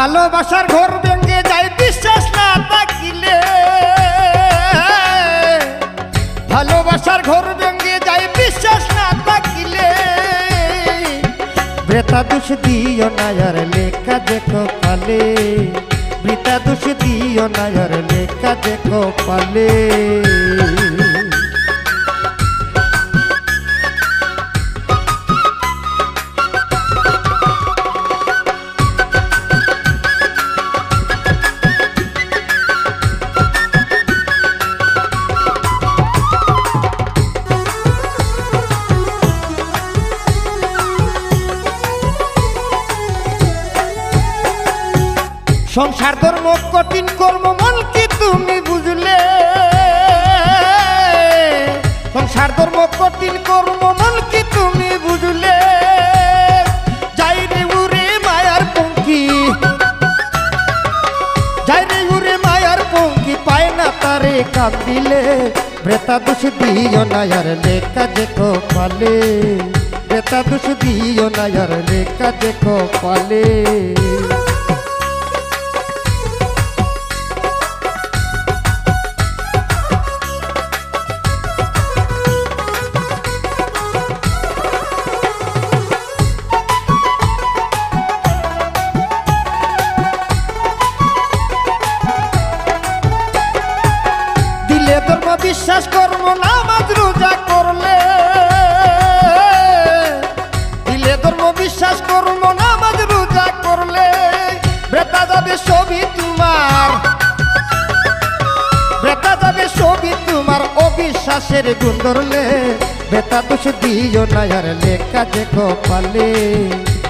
ভালোবাসার ঘর ভেঙে যায় বিশ্বাস না থাকিলে, ভালোবাসার ঘর ভেঙে যায় বিশ্বাস না থাকিলে, বৃথা দোষ দিও না আর লেখা দেখো পালে, বৃথা দোষ দিও না আর লেখা দেখো পালে। সংসার ধর্ম কঠিন কর্ম মন কি তুমি বুঝলে, সংসার ধর্ম কঠিন কর্ম মন কি তুমি বুঝলে, যাই রে উড়ে মায়ার পঙ্খী, যাই রে উড়ে মায়ার পঙ্খী পায় না তারে কাঁদিলে, বৃথা দোষ দিও না আর লেখা দেখো পালে, বৃথা দোষ দিও না আর লেখা দেখো পালে। ধর্ম বিশ্বাস কর্ম নামাজ রোজা করলে, দিলে ধর্ম বিশ্বাস কর্ম নামাজ রোজা করলে, বৃথা যাবে সবই তোমার, বৃথা যাবে সবই তোমার অবিশ্বাসের গুণ ধরলে, বৃথা দোষ দিও না আর লেখা দেখো পালে,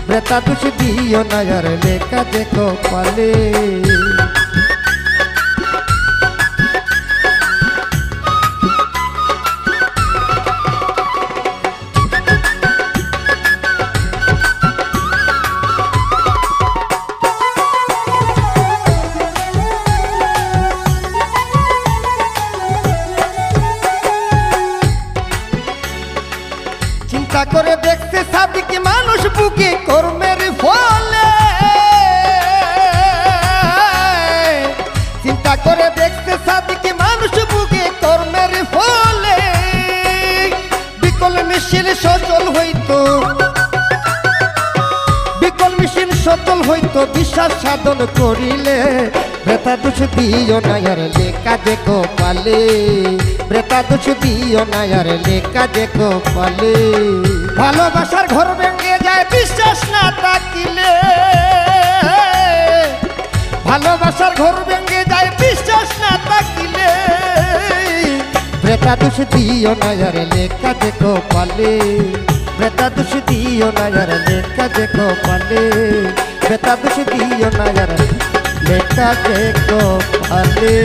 বৃথা দোষ দিও না আর লেখা দেখো পালে। চিন্তা করে দেখতে সাদিক মানুষ বুকে কর্মের ফলে, চিন্তা করে দেখতে সাদিক মানুষ বুকে কর্মের ফলে, বিকল মিছিল সচল হইতো, বিকল মিছিল সচল হইতো বিশ্বাস সাধন করিলে, বৃথা দোষ দিও না আর লেখা দেখো পালে, বৃথা দোষ দিও না আর লেখা দেখো পালে। ভালোবাসার ঘর ভেঙে যায় বিশ্বাস না থাকিলে, ভালোবাসার ঘর ভেঙে যায় বিশ্বাস না থাকিলে, বৃথা দোষ দিও না আর লেখা দেখো পালে, বৃথা দোষ দিও না আর লেখা দেখো পালে, বৃথা দোষ দিও না আর লেখা দেখো পালে।